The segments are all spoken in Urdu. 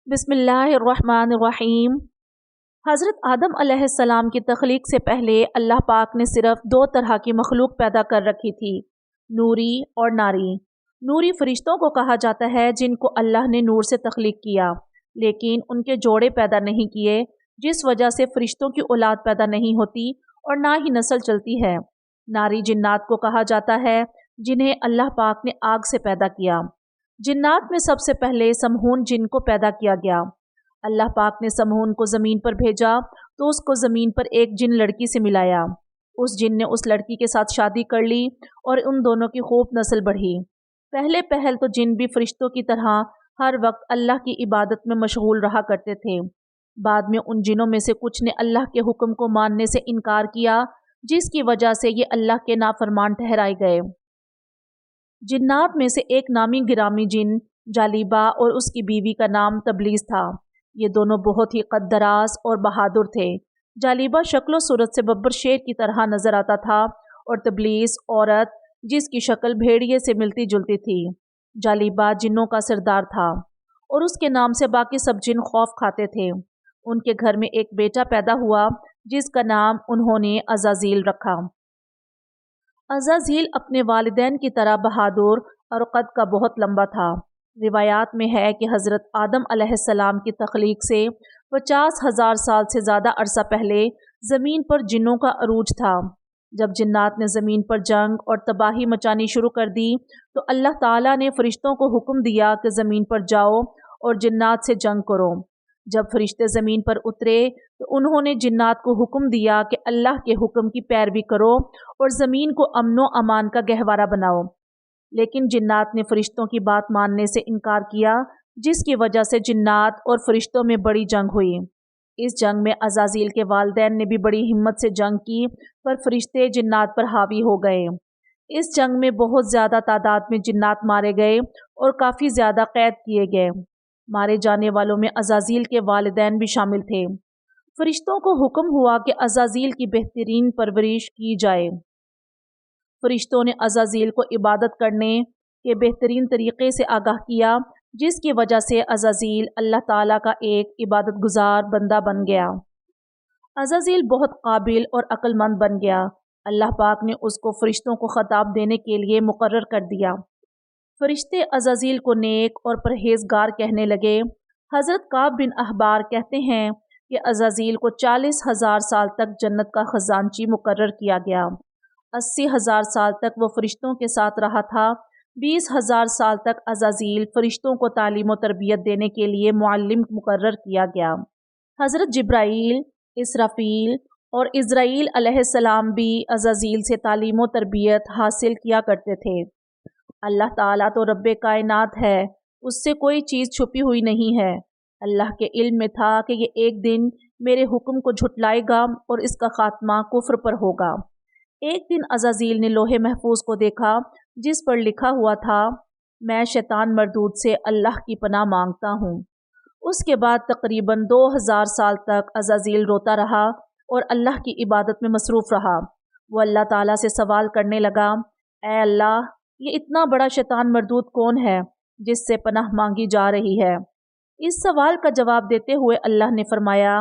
بسم اللہ الرحمن الرحیم۔ حضرت آدم علیہ السلام کی تخلیق سے پہلے اللہ پاک نے صرف دو طرح کی مخلوق پیدا کر رکھی تھی، نوری اور ناری۔ نوری فرشتوں کو کہا جاتا ہے جن کو اللہ نے نور سے تخلیق کیا، لیکن ان کے جوڑے پیدا نہیں کیے، جس وجہ سے فرشتوں کی اولاد پیدا نہیں ہوتی اور نہ ہی نسل چلتی ہے۔ ناری جنات کو کہا جاتا ہے جنہیں اللہ پاک نے آگ سے پیدا کیا۔ جنات میں سب سے پہلے سمہون جن کو پیدا کیا گیا۔ اللہ پاک نے سمہون کو زمین پر بھیجا تو اس کو زمین پر ایک جن لڑکی سے ملایا۔ اس جن نے اس لڑکی کے ساتھ شادی کر لی اور ان دونوں کی خوب نسل بڑھی۔ پہلے پہل تو جن بھی فرشتوں کی طرح ہر وقت اللہ کی عبادت میں مشغول رہا کرتے تھے۔ بعد میں ان جنوں میں سے کچھ نے اللہ کے حکم کو ماننے سے انکار کیا، جس کی وجہ سے یہ اللہ کے نافرمان ٹھہرائے گئے۔ جنات میں سے ایک نامی گرامی جن جالیبہ اور اس کی بیوی کا نام تبلیس تھا۔ یہ دونوں بہت ہی قد دراز اور بہادر تھے۔ جالیبہ شکل و صورت سے ببر شیر کی طرح نظر آتا تھا اور تبلیس عورت جس کی شکل بھیڑیے سے ملتی جلتی تھی۔ جالیبہ جنوں کا سردار تھا اور اس کے نام سے باقی سب جن خوف کھاتے تھے۔ ان کے گھر میں ایک بیٹا پیدا ہوا جس کا نام انہوں نے عزازیل رکھا۔ عزازیل اپنے والدین کی طرح بہادر اور قد کا بہت لمبا تھا۔ روایات میں ہے کہ حضرت آدم علیہ السلام کی تخلیق سے 50,000 سال سے زیادہ عرصہ پہلے زمین پر جنوں کا عروج تھا۔ جب جنات نے زمین پر جنگ اور تباہی مچانی شروع کر دی تو اللہ تعالیٰ نے فرشتوں کو حکم دیا کہ زمین پر جاؤ اور جنات سے جنگ کرو۔ جب فرشتے زمین پر اترے تو انہوں نے جنات کو حکم دیا کہ اللہ کے حکم کی پیروی کرو اور زمین کو امن و امان کا گہوارہ بناؤ، لیکن جنات نے فرشتوں کی بات ماننے سے انکار کیا، جس کی وجہ سے جنات اور فرشتوں میں بڑی جنگ ہوئی۔ اس جنگ میں عزازیل کے والدین نے بھی بڑی ہمت سے جنگ کی، پر فرشتے جنات پر حاوی ہو گئے۔ اس جنگ میں بہت زیادہ تعداد میں جنات مارے گئے اور کافی زیادہ قید کیے گئے۔ مارے جانے والوں میں عزازیل کے والدین بھی شامل تھے۔ فرشتوں کو حکم ہوا کہ عزازیل کی بہترین پرورش کی جائے۔ فرشتوں نے عزازیل کو عبادت کرنے کے بہترین طریقے سے آگاہ کیا، جس کی وجہ سے عزازیل اللہ تعالیٰ کا ایک عبادت گزار بندہ بن گیا۔ عزازیل بہت قابل اور عقل مند بن گیا۔ اللہ پاک نے اس کو فرشتوں کو خطاب دینے کے لیے مقرر کر دیا۔ فرشتے عزازیل کو نیک اور پرہیزگار کہنے لگے۔ حضرت کعب بن احبار کہتے ہیں کہ عزازیل کو 40,000 سال تک جنت کا خزانچی مقرر کیا گیا۔ 80,000 سال تک وہ فرشتوں کے ساتھ رہا تھا۔ 20,000 سال تک عزازیل فرشتوں کو تعلیم و تربیت دینے کے لیے معلم مقرر کیا گیا۔ حضرت جبرائیل، اسرافیل اور عزرائیل علیہ السلام بھی عزازیل سے تعلیم و تربیت حاصل کیا کرتے تھے۔ اللہ تعالیٰ تو رب کائنات ہے، اس سے کوئی چیز چھپی ہوئی نہیں ہے۔ اللہ کے علم میں تھا کہ یہ ایک دن میرے حکم کو جھٹلائے گا اور اس کا خاتمہ کفر پر ہوگا۔ ایک دن عزازیل نے لوح محفوظ کو دیکھا جس پر لکھا ہوا تھا، میں شیطان مردود سے اللہ کی پناہ مانگتا ہوں۔ اس کے بعد تقریباً 2000 سال تک عزازیل روتا رہا اور اللہ کی عبادت میں مصروف رہا۔ وہ اللہ تعالیٰ سے سوال کرنے لگا، اے اللہ، یہ اتنا بڑا شیطان مردود کون ہے جس سے پناہ مانگی جا رہی ہے؟ اس سوال کا جواب دیتے ہوئے اللہ نے فرمایا،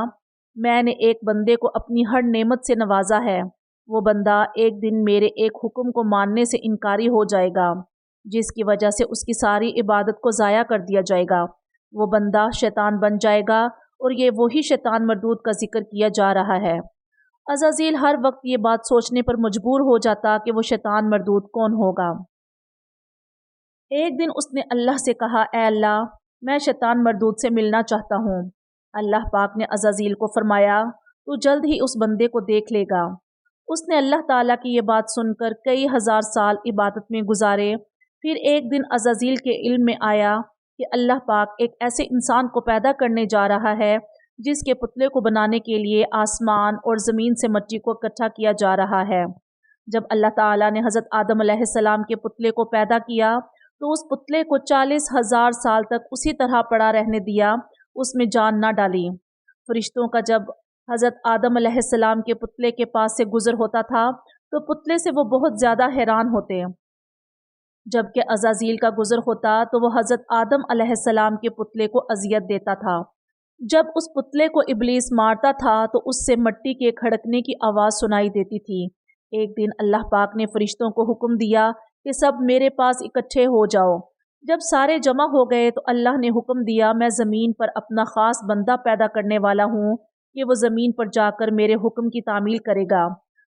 میں نے ایک بندے کو اپنی ہر نعمت سے نوازا ہے۔ وہ بندہ ایک دن میرے ایک حکم کو ماننے سے انکاری ہو جائے گا، جس کی وجہ سے اس کی ساری عبادت کو ضائع کر دیا جائے گا۔ وہ بندہ شیطان بن جائے گا اور یہ وہی شیطان مردود کا ذکر کیا جا رہا ہے۔ عزازیل ہر وقت یہ بات سوچنے پر مجبور ہو جاتا کہ وہ شیطان مردود کون ہوگا۔ ایک دن اس نے اللہ سے کہا، اے اللہ، میں شیطان مردود سے ملنا چاہتا ہوں۔ اللہ پاک نے عزازیل کو فرمایا، تو جلد ہی اس بندے کو دیکھ لے گا۔ اس نے اللہ تعالیٰ کی یہ بات سن کر کئی ہزار سال عبادت میں گزارے۔ پھر ایک دن عزازیل کے علم میں آیا کہ اللہ پاک ایک ایسے انسان کو پیدا کرنے جا رہا ہے جس کے پتلے کو بنانے کے لیے آسمان اور زمین سے مٹی کو اکٹھا کیا جا رہا ہے۔ جب اللہ تعالیٰ نے حضرت آدم علیہ السلام کے پتلے کو پیدا کیا تو اس پتلے کو 40,000 سال تک اسی طرح پڑا رہنے دیا، اس میں جان نہ ڈالی۔ فرشتوں کا جب حضرت آدم علیہ السلام کے پتلے کے پاس سے گزر ہوتا تھا تو پتلے سے وہ بہت زیادہ حیران ہوتے۔ جبکہ عزازیل کا گزر ہوتا تو وہ حضرت آدم علیہ السلام کے پتلے کو اذیت دیتا تھا۔ جب اس پتلے کو ابلیس مارتا تھا تو اس سے مٹی کے کھڑکنے کی آواز سنائی دیتی تھی۔ ایک دن اللہ پاک نے فرشتوں کو حکم دیا کہ سب میرے پاس اکٹھے ہو جاؤ۔ جب سارے جمع ہو گئے تو اللہ نے حکم دیا، میں زمین پر اپنا خاص بندہ پیدا کرنے والا ہوں کہ وہ زمین پر جا کر میرے حکم کی تعمیل کرے گا۔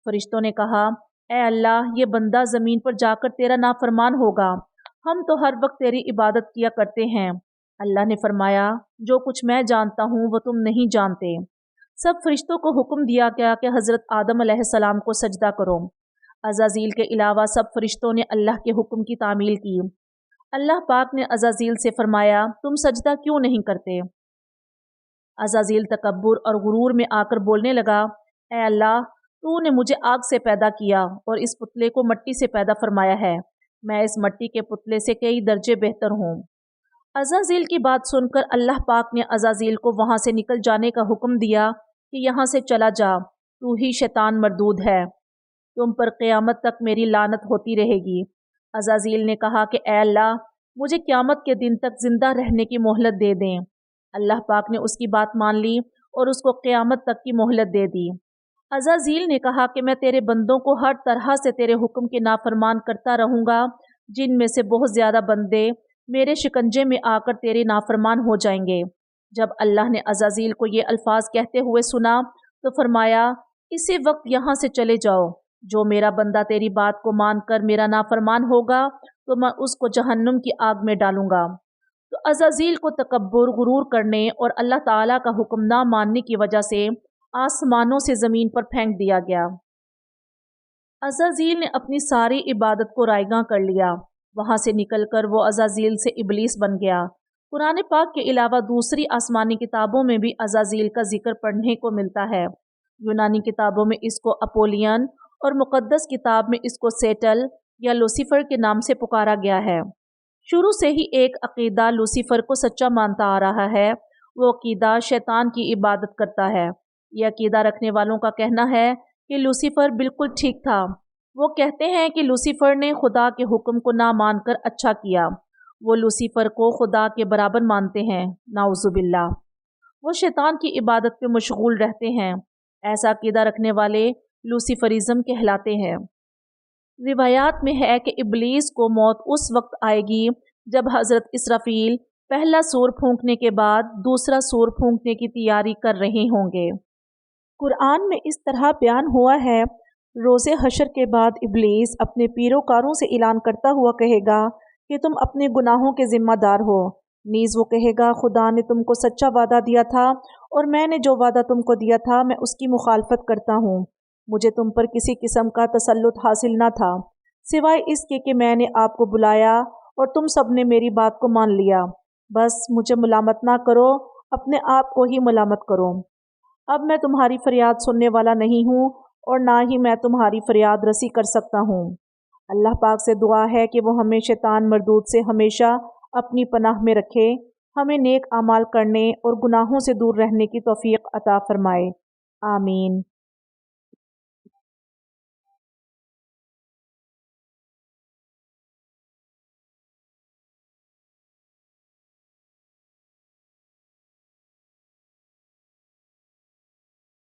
فرشتوں نے کہا، اے اللہ، یہ بندہ زمین پر جا کر تیرا نافرمان ہوگا، ہم تو ہر وقت تیری عبادت کیا کرتے ہیں۔ اللہ نے فرمایا، جو کچھ میں جانتا ہوں وہ تم نہیں جانتے۔ سب فرشتوں کو حکم دیا گیا کہ حضرت آدم علیہ السلام کو سجدہ کرو۔ عزازیل کے علاوہ سب فرشتوں نے اللہ کے حکم کی تعمیل کی۔ اللہ پاک نے عزازیل سے فرمایا، تم سجدہ کیوں نہیں کرتے؟ عزازیل تکبر اور غرور میں آ کر بولنے لگا، اے اللہ، تو نے مجھے آگ سے پیدا کیا اور اس پتلے کو مٹی سے پیدا فرمایا ہے، میں اس مٹی کے پتلے سے کئی درجے بہتر ہوں۔ عزازیل کی بات سن کر اللہ پاک نے عزازیل کو وہاں سے نکل جانے کا حکم دیا کہ یہاں سے چلا جا، تو ہی شیطان مردود ہے، تم پر قیامت تک میری لعنت ہوتی رہے گی۔ عزازیل نے کہا کہ اے اللہ، مجھے قیامت کے دن تک زندہ رہنے کی مہلت دے دیں۔ اللہ پاک نے اس کی بات مان لی اور اس کو قیامت تک کی مہلت دے دی۔ عزازیل نے کہا کہ میں تیرے بندوں کو ہر طرح سے تیرے حکم کے نافرمان کرتا رہوں گا، جن میں سے بہت زیادہ بندے میرے شکنجے میں آ کر تیرے نافرمان ہو جائیں گے۔ جب اللہ نے عزازیل کو یہ الفاظ کہتے ہوئے سنا تو فرمایا، اسی وقت یہاں سے چلے جاؤ، جو میرا بندہ تیری بات کو مان کر میرا نافرمان ہوگا تو میں اس کو جہنم کی آگ میں ڈالوں گا۔ تو عزازیل کو تکبر، غرور کرنے اور اللہ تعالیٰ کا حکم نہ ماننے کی وجہ سے آسمانوں سے زمین پر پھینک دیا گیا۔ عزازیل نے اپنی ساری عبادت کو رائیگاں کر لیا۔ وہاں سے نکل کر وہ عزازیل سے ابلیس بن گیا۔ قرآن پاک کے علاوہ دوسری آسمانی کتابوں میں بھی عزازیل کا ذکر پڑھنے کو ملتا ہے۔ یونانی کتابوں میں اس کو اپولین اور مقدس کتاب میں اس کو سیٹل یا لوسیفر کے نام سے پکارا گیا ہے۔ شروع سے ہی ایک عقیدہ لوسیفر کو سچا مانتا آ رہا ہے، وہ عقیدہ شیطان کی عبادت کرتا ہے۔ یہ عقیدہ رکھنے والوں کا کہنا ہے کہ لوسیفر بالکل ٹھیک تھا۔ وہ کہتے ہیں کہ لوسیفر نے خدا کے حکم کو نہ مان کر اچھا کیا۔ وہ لوسیفر کو خدا کے برابر مانتے ہیں، نعوذ باللہ۔ وہ شیطان کی عبادت پہ مشغول رہتے ہیں۔ ایسا عقیدہ رکھنے والے لوسیفرزم کہلاتے ہیں۔ روایات میں ہے کہ ابلیس کو موت اس وقت آئے گی جب حضرت اسرافیل پہلا سور پھونکنے کے بعد دوسرا سور پھونکنے کی تیاری کر رہے ہوں گے۔ قرآن میں اس طرح بیان ہوا ہے، روز حشر کے بعد ابلیس اپنے پیروکاروں سے اعلان کرتا ہوا کہے گا کہ تم اپنے گناہوں کے ذمہ دار ہو۔ نیز وہ کہے گا، خدا نے تم کو سچا وعدہ دیا تھا اور میں نے جو وعدہ تم کو دیا تھا میں اس کی مخالفت کرتا ہوں۔ مجھے تم پر کسی قسم کا تسلط حاصل نہ تھا سوائے اس کے کہ میں نے آپ کو بلایا اور تم سب نے میری بات کو مان لیا۔ بس مجھے ملامت نہ کرو، اپنے آپ کو ہی ملامت کرو۔ اب میں تمہاری فریاد سننے والا نہیں ہوں اور نہ ہی میں تمہاری فریاد رسی کر سکتا ہوں۔ اللہ پاک سے دعا ہے کہ وہ ہمیں شیطان مردود سے ہمیشہ اپنی پناہ میں رکھے، ہمیں نیک اعمال کرنے اور گناہوں سے دور رہنے کی توفیق عطا فرمائے۔ آمین۔